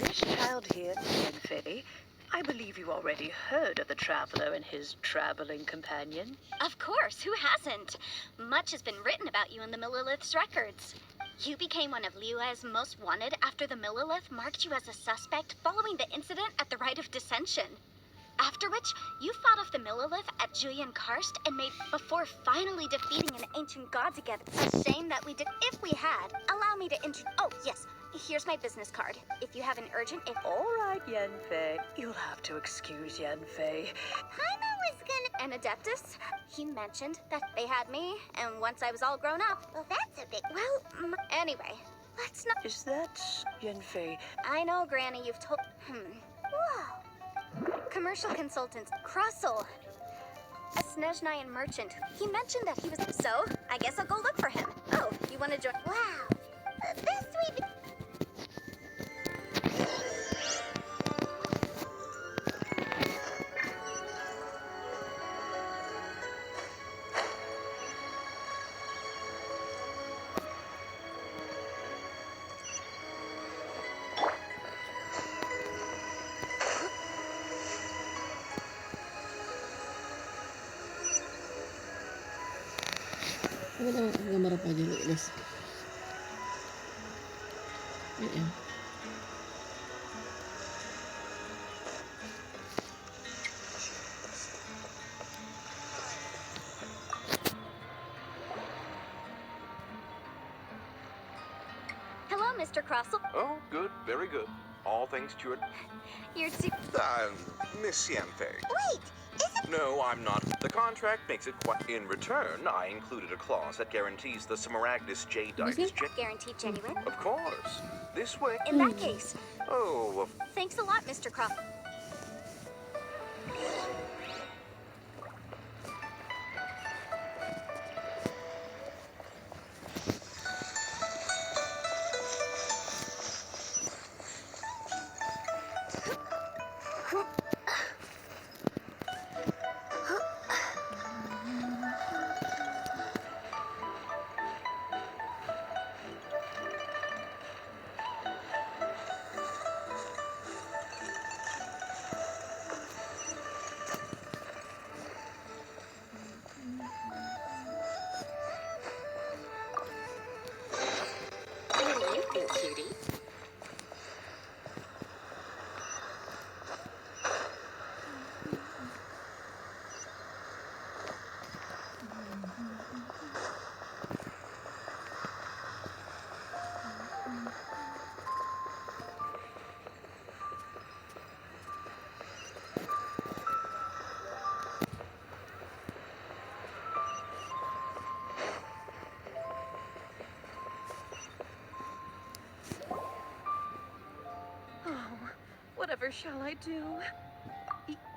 This child here, Yanfei, I believe you already heard of the traveler and his traveling companion. Of course, who hasn't? Much has been written about you in the Millilith's records. You became one of Liyue's most wanted after the Millilith marked you as a suspect following the incident at the Rite of Dissension. After which, you fought off the Millilith at Julian Karst and made before finally defeating an ancient god together. A shame that we did. If we had, allow me to Oh, yes. Here's my business card. If you have an urgent All right, Yanfei. You'll have to excuse Yanfei. Paimon was gonna... An Adeptus? He mentioned that they had me, and once I was all grown up... Well, that's a big... Well, anyway, let's not... Is that Yanfei? I know, Granny, you've told... Whoa. Commercial consultant, Crossel. A Snezhnayan merchant. He mentioned that he was... So, I guess I'll go look for him. Oh, you want to join... Wow. Best we... Kita gambar apa aja dulu guys. Ya. Hello, Mr. Crossel. Oh, good, very good. All thanks to your... You're too... Miss Yanfei. Wait! Is it... No, I'm not. The contract makes it quite... In return, I included a clause that guarantees the Smaragdus Jadeite is Guaranteed genuine? Of course. This way... In that case, Oh, thanks a lot, Mr. Crossel. Cutie. Whatever shall I do?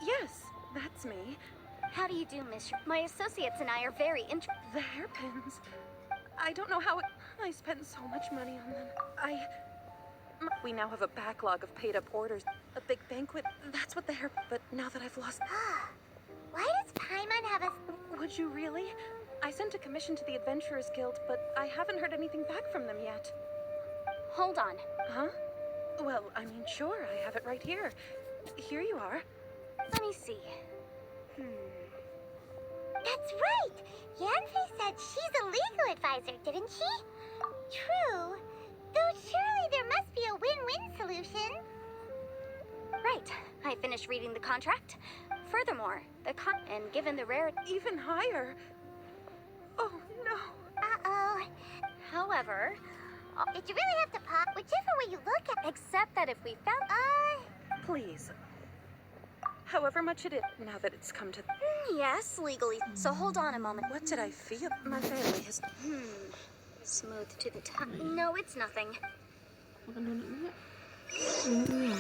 Yes, that's me. How do you do, Miss? My associates and I are very The hairpins. I don't know how I spent so much money on them. We now have a backlog of paid-up orders. A big banquet. That's what the hair... But now that I've lost... Why does Paimon have a... Would you really? I sent a commission to the Adventurers Guild, but I haven't heard anything back from them yet. Hold on. Huh? Well, I mean, sure, I have it right here. Here you are. Let me see. That's right! Yanfei said she's a legal advisor, didn't she? True. Though surely there must be a win-win solution. Right. I finished reading the contract. Furthermore, and given the rare... Even higher. Oh, no. Uh-oh. However... Did you really have to pop? Whichever way you look at... Except that if we found... Please. However much it is, now that it's come to... Yes, legally. So hold on a moment. What did I feel? My family has... Smooth to the touch. No, it's nothing. Makan donat juga.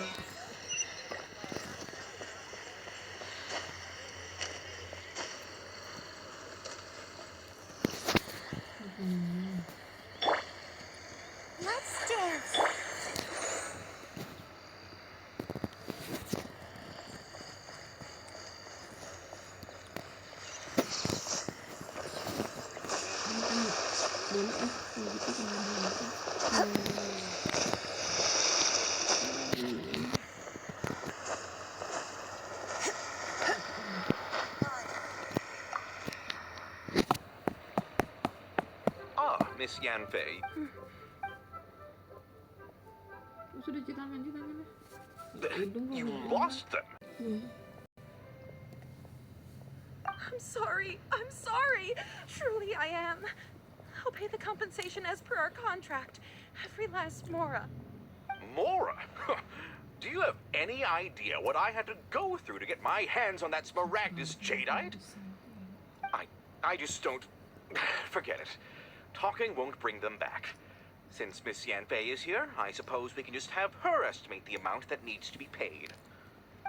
Let's dance. Donat gitu Miss Yanfei. Oh, sudah cuci tangan ya. You lost them. I'm sorry. I'm sorry. Truly, I am. I'll pay the compensation as per our contract. Every last Mora. Mora? Do you have any idea what I had to go through to get my hands on that Smaragdus jadeite? I just don't... Forget it. Talking won't bring them back. Since Miss Yanfei is here, I suppose we can just have her estimate the amount that needs to be paid.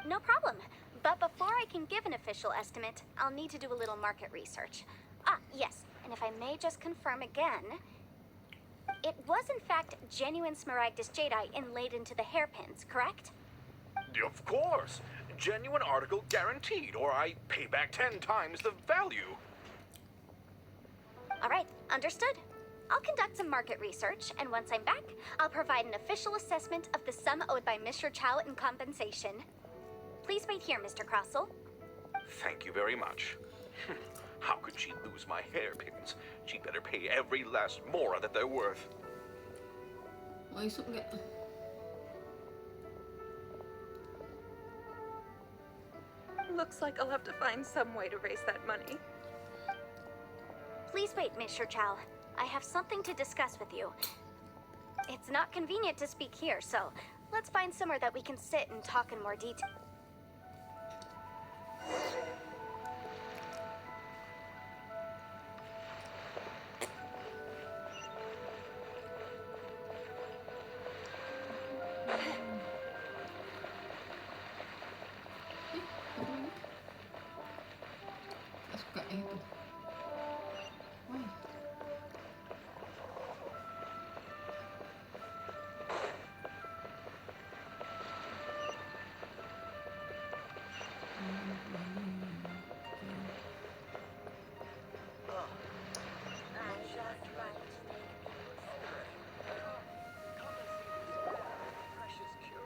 No problem. But before I can give an official estimate, I'll need to do a little market research. Ah, yes. And if I may just confirm again, it was in fact genuine Smaragdus jadeite inlaid into the hairpins, correct? Of course. Genuine article guaranteed, or I pay back 10 times the value. All right, understood. I'll conduct some market research, and once I'm back, I'll provide an official assessment of the sum owed by Mr. Chow in compensation. Please wait here, Mr. Crossell. Thank you very much. How could she lose my hairpins? She'd better pay every last Mora that they're worth. Oh, isuk nggak? Looks like I'll have to find some way to raise that money. Please wait, Mr. Chow. I have something to discuss with you. It's not convenient to speak here, so let's find somewhere that we can sit and talk in more detail. Nggak suka itu. Wah.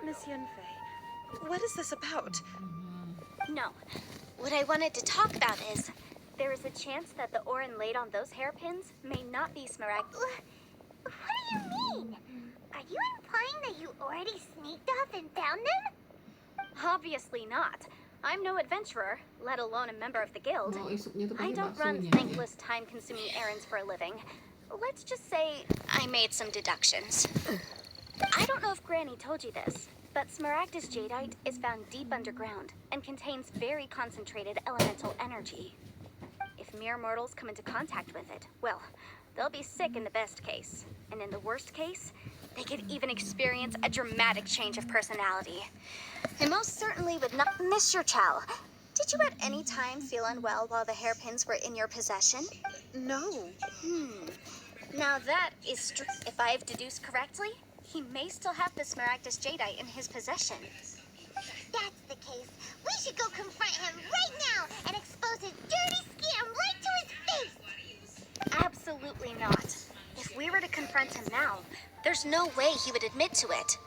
Miss Yanfei, what is this about? No. What I wanted to talk about is, there is a chance that the ore inlaid on those hairpins may not be Smaragd. What do you mean? Are you implying that you already sneaked off and found them? Obviously not. I'm no adventurer, let alone a member of the guild. Oh, isuknya tuh I pakai don't run baksonya ya. thankless, time-consuming errands for a living. Let's just say I made some deductions. I don't know if Granny told you this, but Smaragdus jadeite is found deep underground and contains very concentrated elemental energy. If mere mortals come into contact with it, well, they'll be sick in the best case. And in the worst case, they could even experience a dramatic change of personality. And most certainly would not... Mr. Chow, did you at any time feel unwell while the hairpins were in your possession? No. Now that is if I've deduced correctly, he may still have the Smaragdus jadeite in his possession. That's the case. We should go confront him right now and expose his dirty scam right to his face. Absolutely not. If we were to confront him now, there's no way he would admit to it.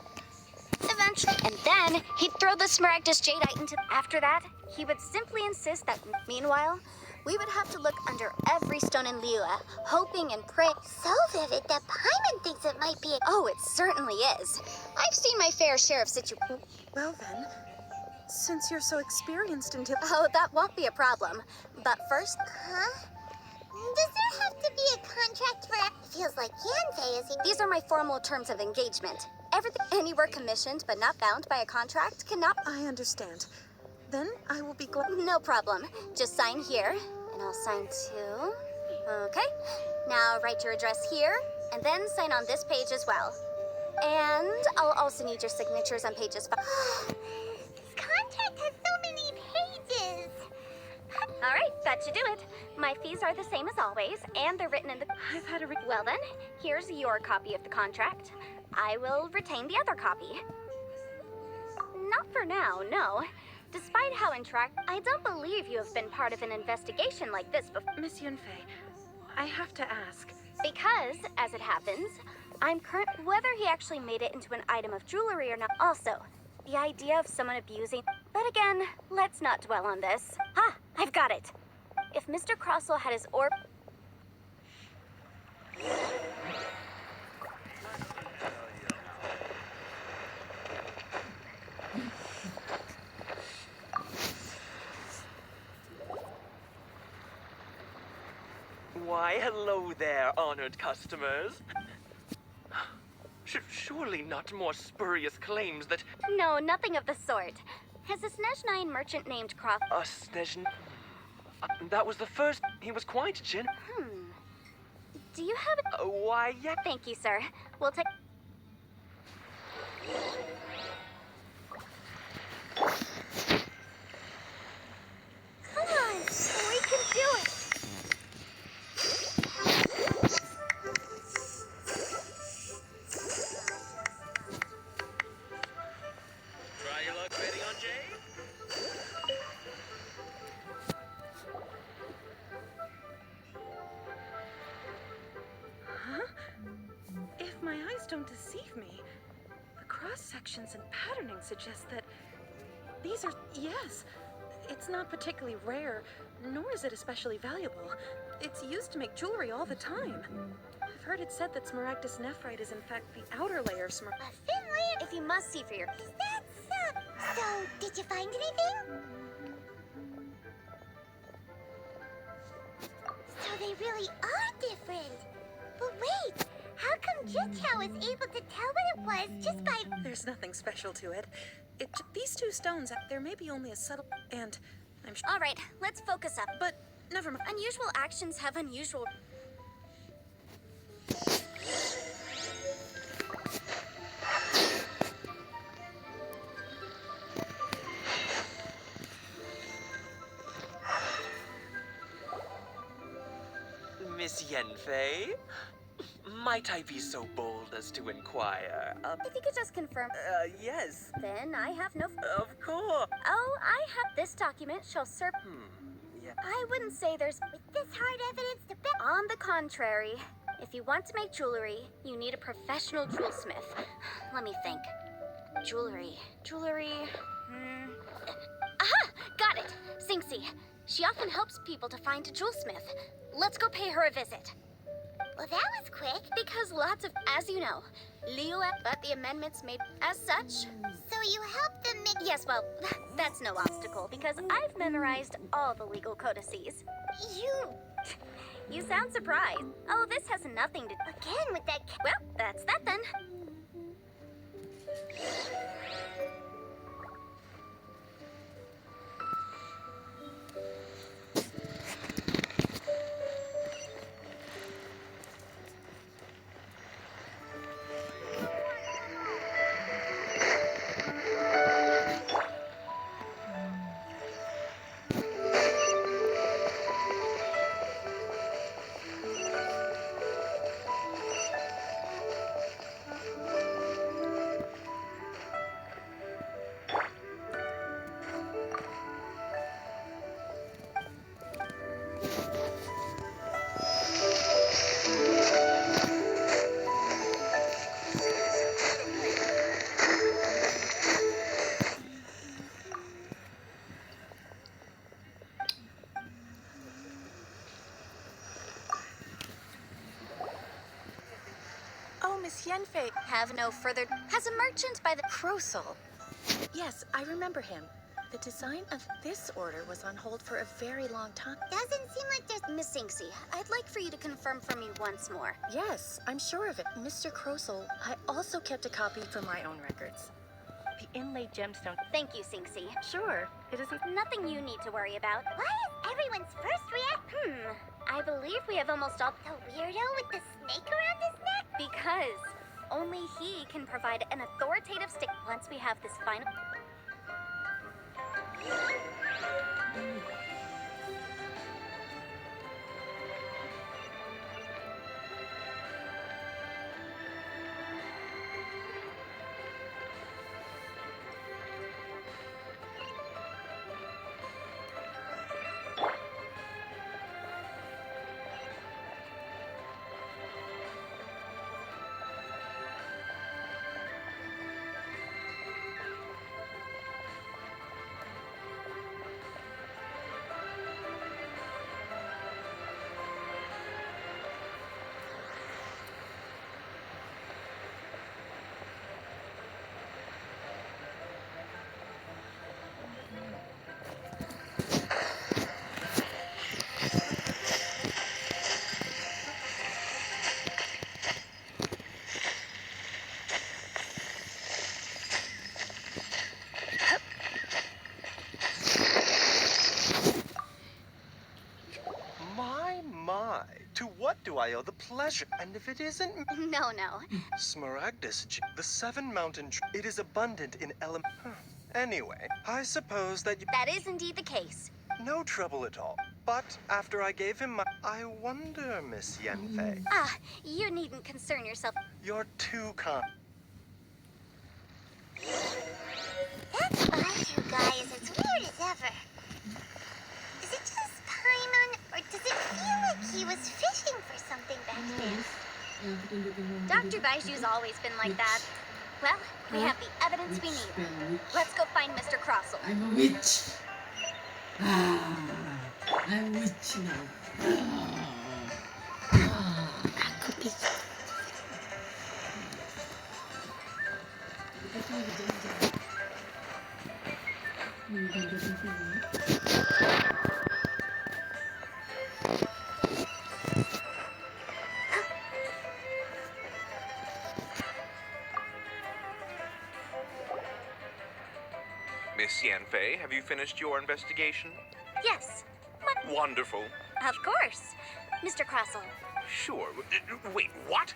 Eventually, and then he'd throw the Smaragdus jadeite into... After that, he would simply insist that... Meanwhile, we would have to look under every stone in Liyue, hoping and praying... So vivid that Paimon thinks it might be a... Oh, it certainly is. I've seen my fair share of Well then, since you're so experienced in Oh, that won't be a problem. But first... Huh? Does there have to be a contract for... Feels like Yanfei is... These are my formal terms of engagement. Everything anywhere commissioned but not bound by a contract cannot... I understand. Then I will be glad... No problem. Just sign here, and I'll sign too. Okay. Now write your address here, and then sign on this page as well. And I'll also need your signatures on pages 5. This contract has so many pages. All right, that should do it. My fees are the same as always, and they're written in the... I've had a... Well then, here's your copy of the contract. I will retain the other copy. Not for now, no. Despite how I don't believe you have been part of an investigation like this before. Miss Yanfei, I have to ask. Because, as it happens, whether he actually made it into an item of jewelry or not. Also, the idea of someone abusing... But again, let's not dwell on this. I've got it. If Mr. Crossell had his orb... Why, hello there, honored customers. Surely not more spurious claims that No, nothing of the sort. Has a Snezhnine merchant named Croft? Snezhn... that was the first... He was quite Do you have a... why, yeah... Thank you, sir. We'll take... Come on! We can do it! Try your luck betting on Jay? If my eyes don't deceive me, the cross sections and patterning suggest that these are, yes, it's not particularly rare, nor is it especially valuable. It's used to make jewelry all the time. I've heard it said that Smaragdus nephrite is in fact the outer layer of A thin layer? If you must see for your... Is that so? So, did you find anything? So they really are different. But wait, how come Jitchao was able to tell what it was just by... There's nothing special to it. These two stones, there may be only a subtle, and I'm sure. All right, let's focus up. But never mind. Unusual actions have unusual... Miss Yenfei? Might I be so bold as to inquire? If you could just confirm... Yes, Then I have no... of course. Oh, I have this document shall serve... Yeah. I wouldn't say there's... With this hard evidence to back... On the contrary, if you want to make jewelry, you need a professional jewelsmith. Let me think. Jewelry. Aha! Got it! Sinxi. She often helps people to find a jewelsmith. Let's go pay her a visit. Well, that was quick. Because lots of... As you know, Leo but the amendments made as such... So you helped them make... Yes, well, that's no obstacle, because I've memorized all the legal codices. You sound surprised. Oh, this has nothing to... Again with that... Well, that's that then. Oh, Miss Yenfei. Have no further... Has a merchant by the... Crosel. Yes, I remember him. The design of this order was on hold for a very long time. Doesn't seem like there's... Miss Sinxi, I'd like for you to confirm for me once more. Yes, I'm sure of it. Mr. Crosel, I also kept a copy for my own records. The inlaid gemstone. Thank you, Sinxi. Sure, it isn't... Nothing you need to worry about. Why is everyone's first react... I believe we have almost all... The weirdo with the snake around his neck? Because only he can provide an authoritative stick once we have this final... I owe the pleasure. And if it isn't No, no. Smaragdus, the Seven Mountain, it is abundant in element. Anyway, I suppose that you. That is indeed the case. No trouble at all. But after I gave him my. I wonder, Miss Yanfei. Ah, you needn't concern yourself. You're too kind. That bus, you guys, it's weird as ever. Is it just Paimon, or does it feel like he was fishing for something back there? Yang petunjukin ruang Dr. jadi- Baizhu's always been like that. Well, we have the evidence we Witch need. spell, witch. Let's go find Mr. Crossel. I'm a witch. I'm witch now. Aku bisa. Kita cuma berjalan-jalan. Jalan-jalan sini. Miss Yanfei, have you finished your investigation? Yes, Wonderful. of course. Mr. Crossel, Sure. Wait, what?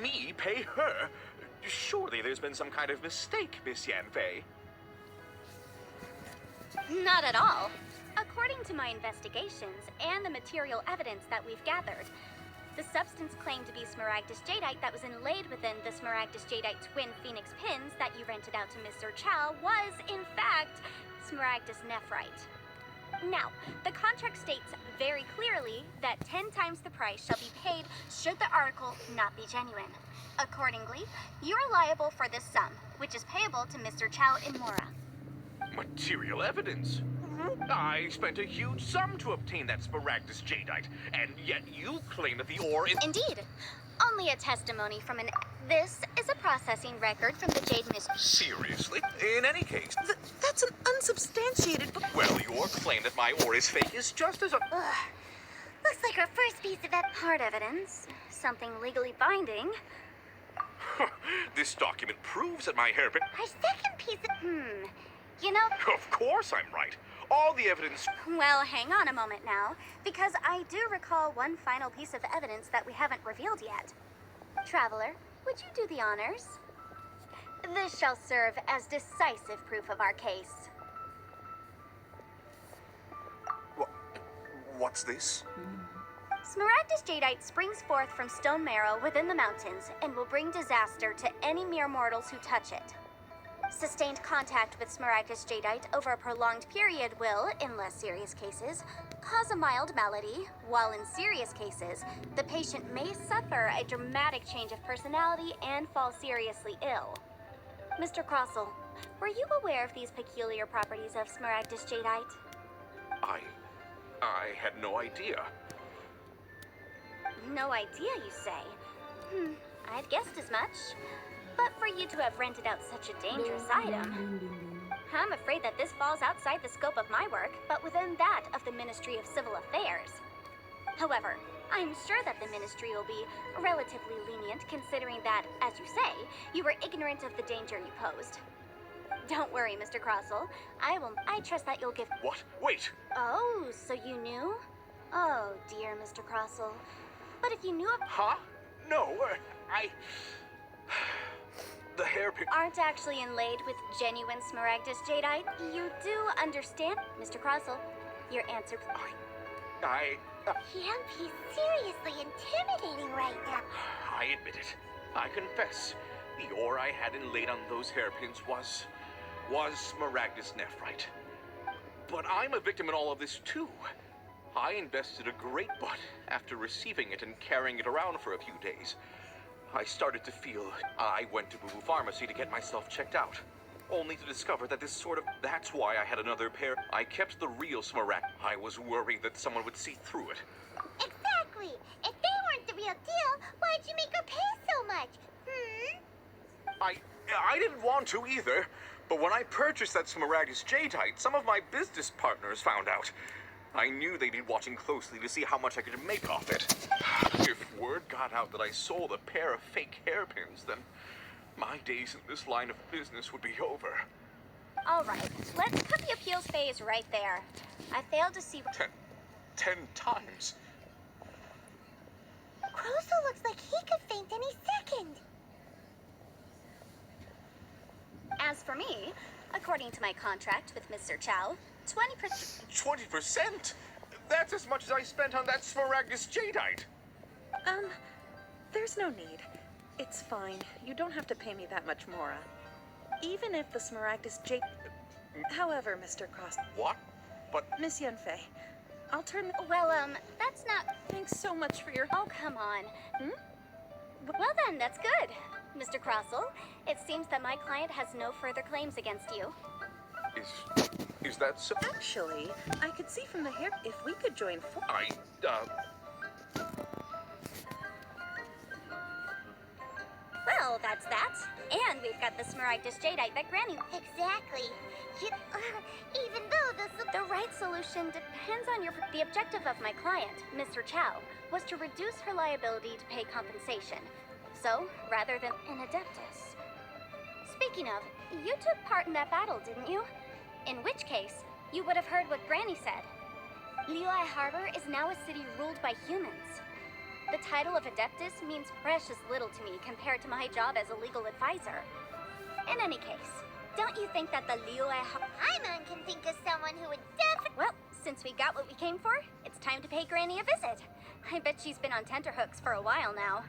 Me pay her? Surely there's been some kind of mistake, Miss Yanfei. not at all. According to my investigations and the material evidence that we've gathered, the substance claimed to be Smaragdus jadeite that was inlaid within the Smaragdus jadeite twin phoenix pins that you rented out to Mr. Chow was, in fact, Smaragdus nephrite. Now, the contract states very clearly that 10 times the price shall be paid should the article not be genuine. Accordingly, you are liable for this sum, which is payable to Mr. Chow in Mora. Material evidence. I spent a huge sum to obtain that Smaragdus jadeite, and yet you claim that the ore is... Indeed. Only a testimony from an... This is a processing record from the Jade Mystery. Seriously? In any case, That's an unsubstantiated... well, your claim that my ore is fake is just as... Ugh. Looks like our first piece of evidence. Hard evidence. Something legally binding. This document proves that my hairpin... Our second piece of... You know, Of course I'm right. All the evidence... well, hang on a moment now, because I do recall one final piece of evidence that we haven't revealed yet. Traveler, would you do the honors? This shall serve as decisive proof of our case. What's this? Smaragdus jadeite springs forth from stone marrow within the mountains and will bring disaster to any mere mortals who touch it. Sustained contact with Smaragdus jadeite over a prolonged period will, in less serious cases, cause a mild malady, while in serious cases, the patient may suffer a dramatic change of personality and fall seriously ill. Mr. Crossel, were you aware of these peculiar properties of Smaragdus jadeite? I had no idea. No idea, you say? I'd guessed as much. But for you to have rented out such a dangerous item, I'm afraid that this falls outside the scope of my work, but within that of the Ministry of Civil Affairs. However, I'm sure that the Ministry will be relatively lenient considering that, as you say, you were ignorant of the danger you posed. Don't worry, Mr. Crossel. I trust that you'll give... What? Wait! Oh, so you knew? Oh, dear Mr. Crossel. But if you knew of... Huh? No, The hairpin... aren't actually inlaid with genuine Smaragdus jadeite, you do understand, Mr. Crossel. Your answer... He's seriously intimidating right now. I admit it. I confess. The ore I had inlaid on those hairpins was Smaragdus nephrite. But I'm a victim in all of this too. I invested a great butt after receiving it and carrying it around for a few days. I started to feel... I went to Boo Boo Pharmacy to get myself checked out, only to discover that that's why I had another pair. I kept the real Smaragd. I was worried that someone would see through it. Exactly. If they weren't the real deal, why'd you make her pay so much? I didn't want to either, but when I purchased that Smaragdus jadeite, some of my business partners found out. I knew they'd be watching closely to see how much I could make off it. If word got out that I sold a pair of fake hairpins, then my days in this line of business would be over. All right, let's cut the appeals phase right there. I failed to see... 10 times. Croso looks like he could faint any second. As for me, according to my contract with Mr. Chow, 20%. 20%? That's as much as I spent on that Smaragdus jadeite. There's no need. It's fine. You don't have to pay me that much, Mora. Even if the Smaragdus jade... However, Mr. Cross... What? But Miss Yanfei, I'll turn... Well, that's not... Thanks so much for your... Oh, come on. Well then, that's good. Mr. Crossell, it seems that my client has no further claims against you. is that so? Actually, I could see from the hair if we could join Well, that's that. And we've got the Smaragdus jadeite that Granny... Exactly. Even though The right solution depends on the objective of my client, Mr. Chow, was to reduce her liability to pay compensation. So, rather than an Adeptus. Speaking of, you took part in that battle, didn't you? In which case, you would have heard what Granny said. Liyue Harbor is now a city ruled by humans. The title of Adeptus means precious little to me compared to my job as a legal advisor. In any case, don't you think that the Liyue Harbor... Paimon can think of someone who would definitely... Well, since we got what we came for, it's time to pay Granny a visit. I bet she's been on tenterhooks for a while now.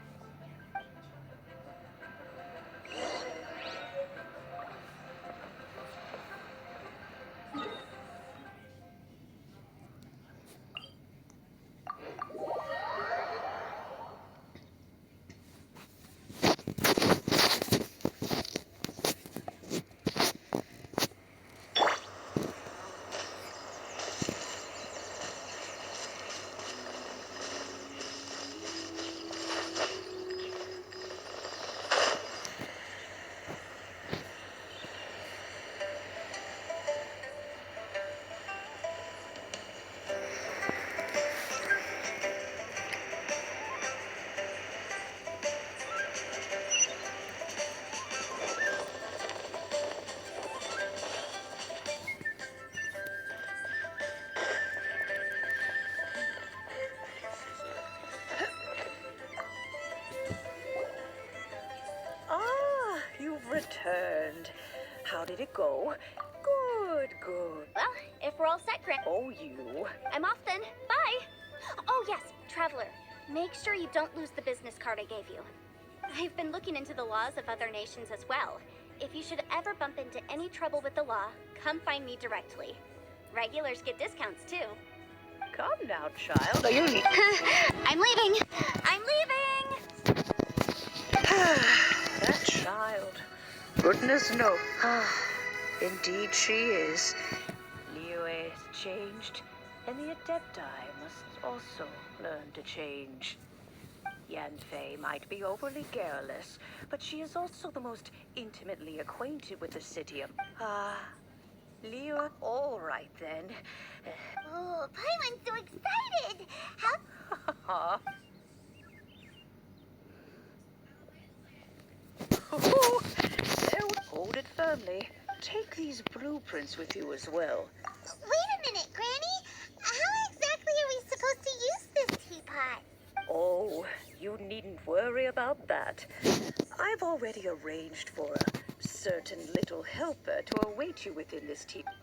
Returned. How did it go? Good. Well, if we're all set, Gran... Oh, you. I'm off then. Bye! Oh, yes, Traveler. Make sure you don't lose the business card I gave you. I've been looking into the laws of other nations as well. If you should ever bump into any trouble with the law, come find me directly. Regulars get discounts, too. Come now, child. Are you... I'm leaving! I'm leaving! That child. Goodness no. Indeed she is. Liyue has changed, and the Adepti must also learn to change. Yanfei might be overly garrulous, but she is also the most intimately acquainted with the city of... Liyue... All right, then. Oh, Paimon's so excited! How... Hold it firmly. Take these blueprints with you as well. Wait a minute, Granny. How exactly are we supposed to use this teapot? Oh, you needn't worry about that. I've already arranged for a certain little helper to await you within this teapot.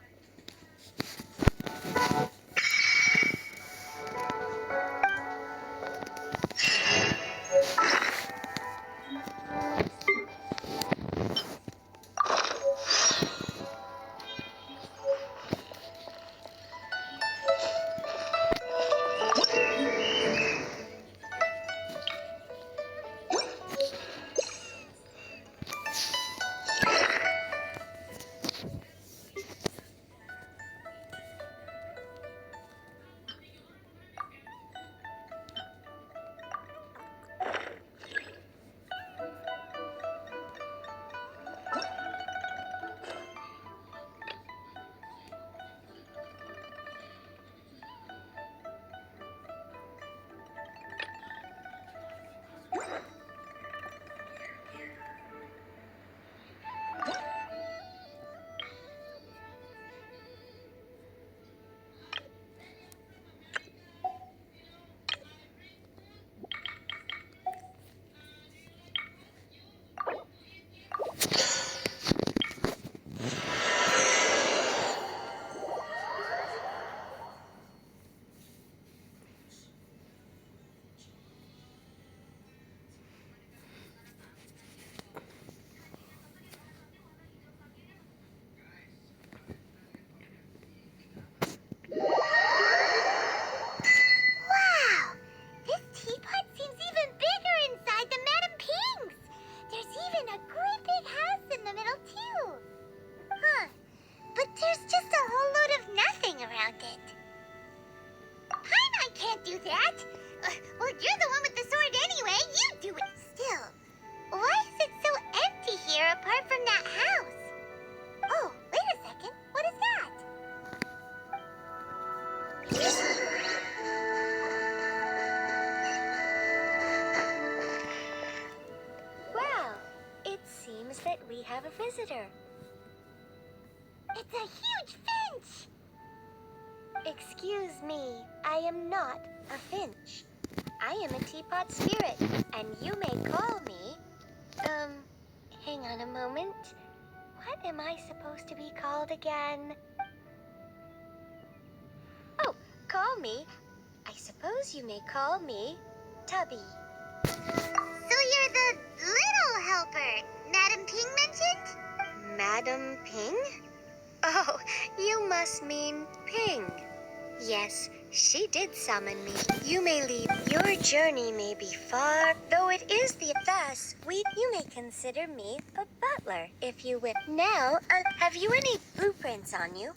visitor. It's a huge finch! Excuse me, I am not a finch. I am a teapot spirit, and you may call me... hang on a moment. What am I supposed to be called again? Oh, call me. I suppose you may call me Tubby. So you're the little helper Madam Ping mentioned? Madam Ping? Oh, you must mean Ping. Yes, she did summon me. You may leave. Your journey may be far, though it is thus you may consider me a butler, if you will. Now, have you any blueprints on you?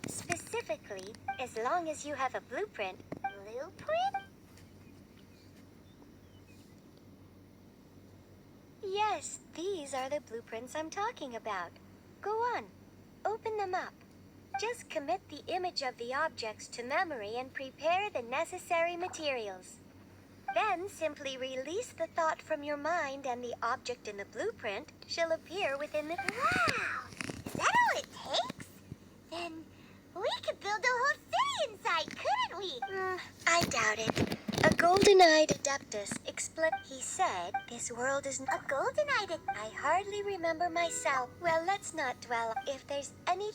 Specifically, as long as you have a blueprint. Blueprint? Yes, these are the blueprints I'm talking about. Go on, open them up. Just commit the image of the objects to memory and prepare the necessary materials. Then simply release the thought from your mind and the object in the blueprint shall appear within the... Wow! Is that all it takes? Then we could build a whole city inside, couldn't we? I doubt it. A golden-eyed adeptus he said this world is... A golden-eyed... I hardly remember myself. Well, let's not dwell. If there's any...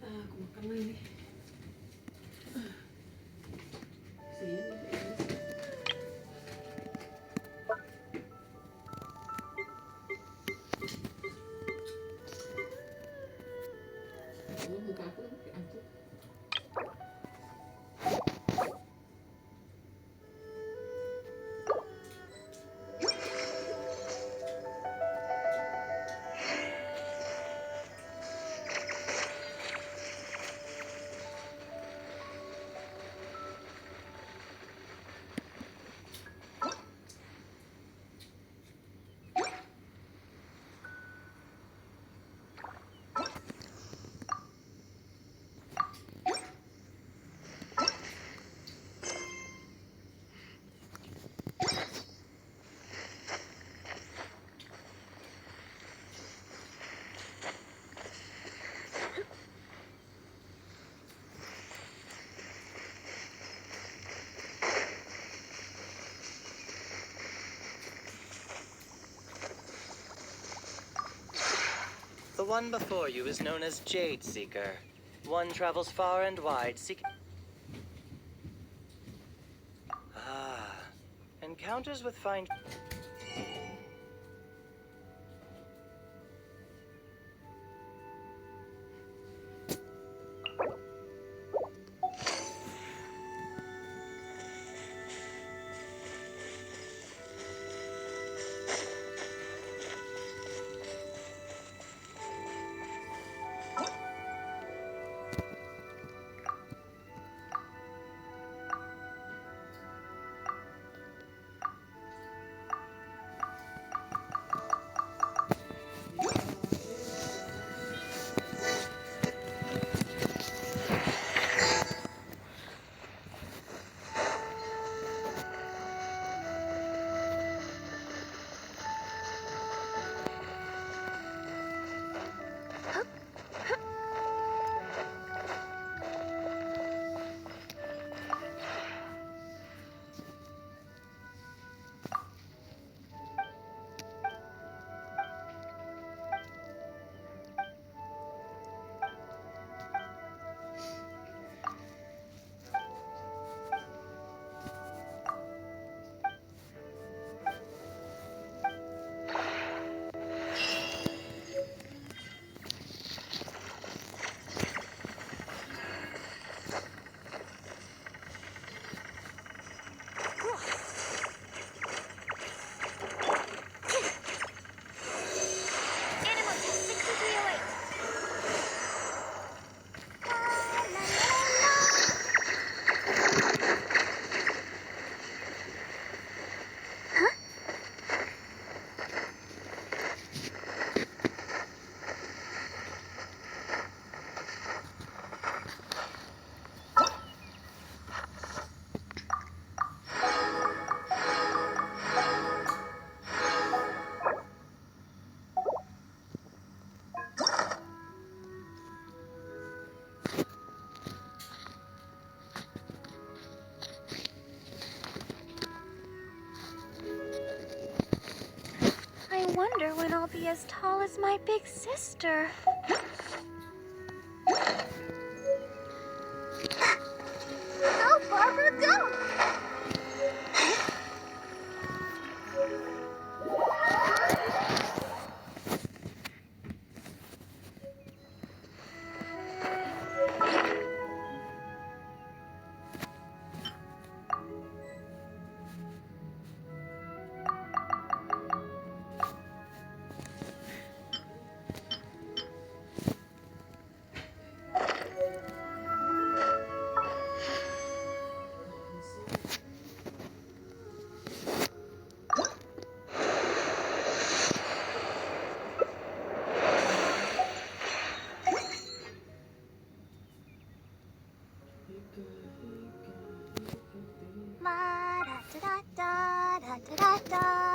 Aku makan lagi. Sini. Oh, muka aku antuk. The one before you is known as Jade Seeker. One travels far and wide seeking... Ah, encounters with fine... I wonder when I'll be as tall as my big sister. Go, Barbara, go! La da da da da da da da.